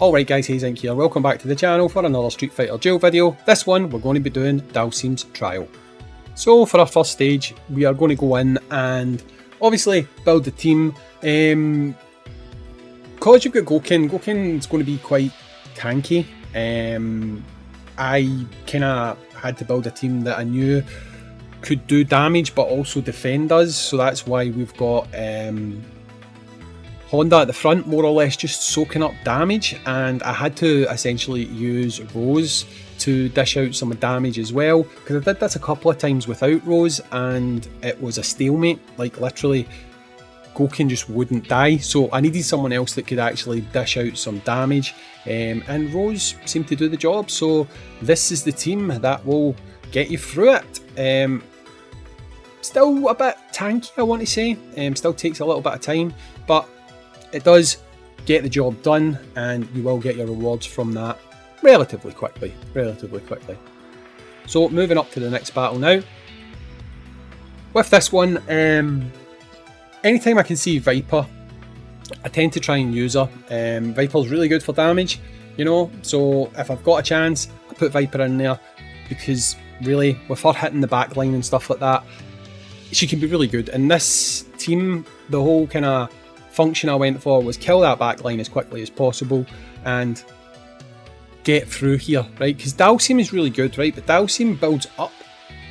Alright guys, Hayzink here, welcome back to the channel for another Street Fighter Duel video. This one we're going to be doing Dhalsim's trial. So for our first stage we are going to go in and obviously build the team. Because you've got Goken's going to be quite tanky. I kind of had to build a team that I knew could do damage but also defend us, so that's why we've got Honda at the front, more or less just soaking up damage, and I had to essentially use Rose to dish out some damage as well, because I did this a couple of times without Rose and it was a stalemate. Like literally Goken just wouldn't die, so I needed someone else that could actually dish out some damage, and Rose seemed to do the job. So this is the team that will get you through it. Still a bit tanky, I want to say, still takes a little bit of time, but it does get the job done and you will get your rewards from that relatively quickly. So moving up to the next battle now. With this one, anytime I can see Viper, I tend to try and use her. Viper's really good for damage, you know, so if I've got a chance, I put Viper in there, because really with her hitting the back line and stuff like that, she can be really good. In this team, the whole kind of function I went for was kill that back line as quickly as possible and get through here, right? Because Dhalsim is really good, right? But Dhalsim builds up,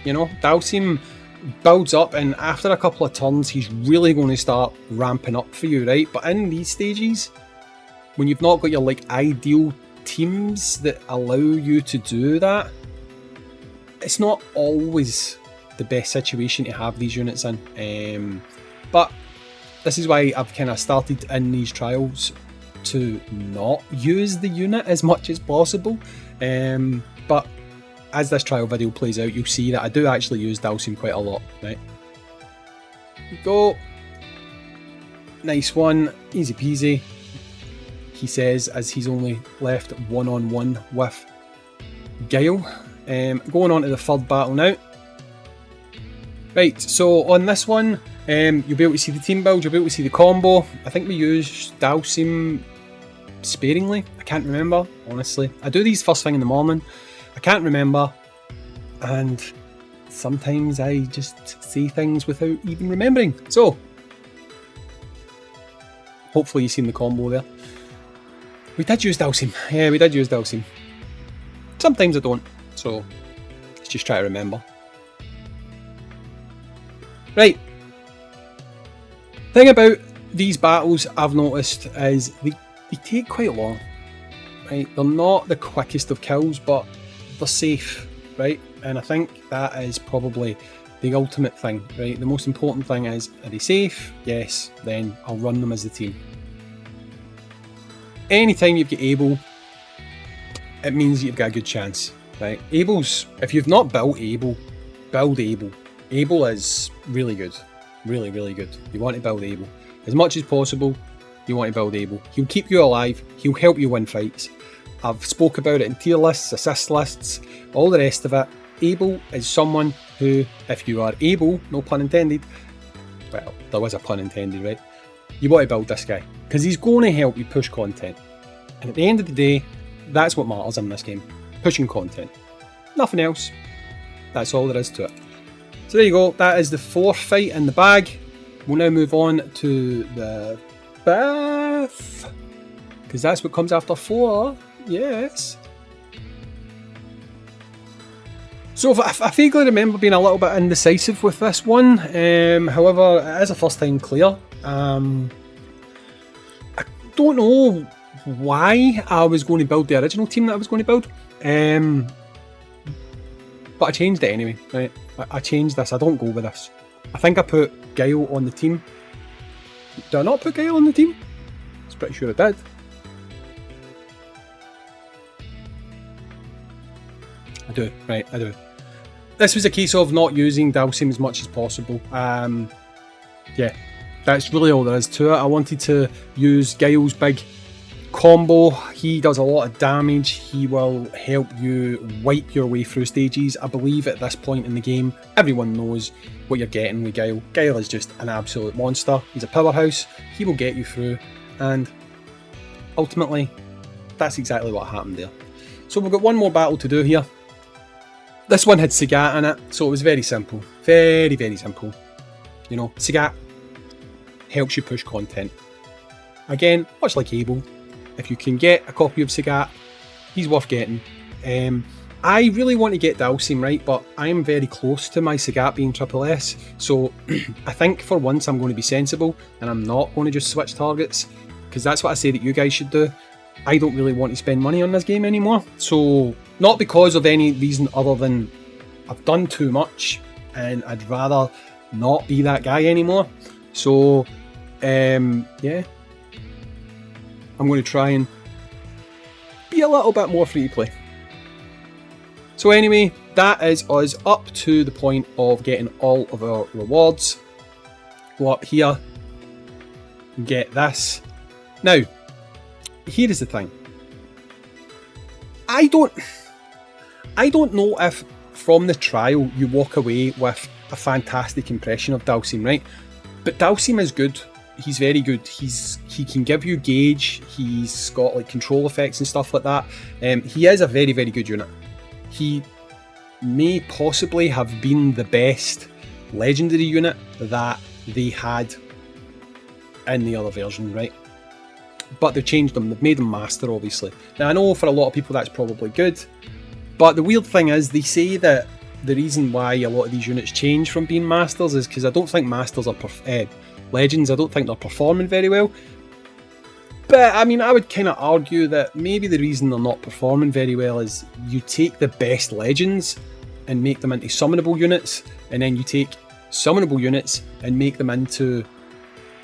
you know? Dhalsim builds up, and after a couple of turns, he's really going to start ramping up for you, right? But in these stages, when you've not got your like ideal teams that allow you to do that, it's not always the best situation to have these units in. But this is why I've kind of started in these trials to not use the unit as much as possible. But as this trial video plays out, you'll see that I do actually use Dhalsim quite a lot, right? Here we go. Nice one, easy peasy, he says, as he's only left one-on-one with Guile. Going on to the third battle now. Right, so on this one, you'll be able to see the team build, you'll be able to see the combo. I think we use Dhalsim sparingly, I can't remember, honestly. I do these first thing in the morning, I can't remember, and sometimes I just say things without even remembering. So, hopefully you've seen the combo there. We did use Dhalsim, yeah, we did use Dhalsim. Sometimes I don't, so let's just try to remember. Right. Thing about these battles I've noticed is they take quite long, right? They're not the quickest of kills, but they're safe, right? And I think that is probably the ultimate thing, right? The most important thing is, are they safe? Yes, then I'll run them as a team. Anytime you've got Abel, it means you've got a good chance, right? Abel's, if you've not built Abel, build Abel. Abel is really good, really good. You want to build Abel as much as possible. You want to build Abel. He'll keep you alive, he'll help you win fights. I've spoke about it in tier lists, assist lists, all the rest of it. Abel is someone who, if you are able, no pun intended, well, there was a pun intended, right? You want to build this guy, because he's going to help you push content. And at the end of the day, that's what matters in this game, pushing content. Nothing else. That's all there is to it. So there you go, that is the fourth fight in the bag. We'll now move on to the fifth, because that's what comes after 4, yes. So I vaguely remember being a little bit indecisive with this one, however it is a first time clear. I don't know why I was going to build the original team that I was going to build, but I changed it anyway, right? I changed this, I don't go with this. I think I put Guile on the team. Did I not put Guile on the team? I'm pretty sure I did. I do, right, I do. This was a case of not using Dhalsim as much as possible. Yeah, that's really all there is to it. I wanted to use Guile's big combo. He does a lot of damage, he will help you wipe your way through stages. I believe at this point in the game everyone knows what you're getting with Guile. Guile is just an absolute monster, he's a powerhouse, he will get you through, and ultimately that's exactly what happened there. So we've got one more battle to do here. This one had Sagat in it, so it was very simple. Very, very simple. You know, Sagat helps you push content. Again, much like Abel, if you can get a copy of Sagat, he's worth getting. I really want to get Dhalsim, right, but I'm very close to my Sagat being triple S, so I think for once I'm going to be sensible and I'm not going to just switch targets, because that's what I say that you guys should do. I don't really want to spend money on this game anymore, so not because of any reason other than I've done too much and I'd rather not be that guy anymore. So yeah, I'm going to try and be a little bit more free to play. So anyway, that is us up to the point of getting all of our rewards. Go up here and get this. Now, here is the thing. I don't know if from the trial you walk away with a fantastic impression of Dhalsim, right? But Dhalsim is good. He's very good. He can give you gauge. He's got like control effects and stuff like that. He is a very, very good unit. He may possibly have been the best legendary unit that they had in the other version, right? But they've changed them, they've made them master, obviously. Now I know for a lot of people that's probably good, but the weird thing is they say that the reason why a lot of these units change from being masters is because I don't think masters are legends, I don't think they're performing very well. But I mean, I would kind of argue that maybe the reason they're not performing very well is you take the best legends and make them into summonable units, and then you take summonable units and make them into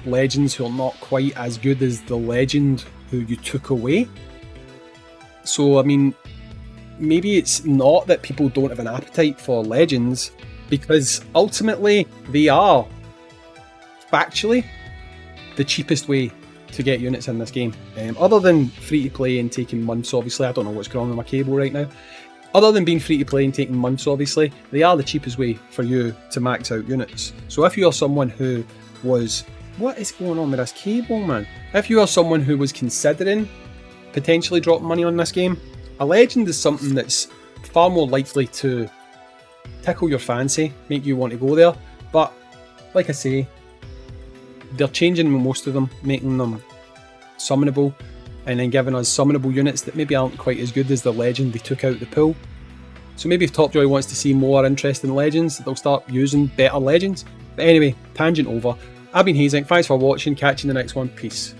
legends who are not quite as good as the legend who you took away. So I mean, maybe it's not that people don't have an appetite for legends, because ultimately they are factually the cheapest way to get units in this game. Other than free to play and taking months, obviously. I don't know what's going on with my cable right now. Other than being free to play and taking months, obviously, they are the cheapest way for you to max out units. So if you're someone who was... What is going on with this cable, man? If you are someone who was considering potentially dropping money on this game, a legend is something that's far more likely to tickle your fancy, make you want to go there. But, like I say, they're changing most of them, making them summonable, and then giving us summonable units that maybe aren't quite as good as the legend they took out the pool. So maybe if Topjoy wants to see more interesting legends, they'll start using better legends. But anyway, tangent over. I've been Hayzink, thanks for watching, catch you in the next one, peace.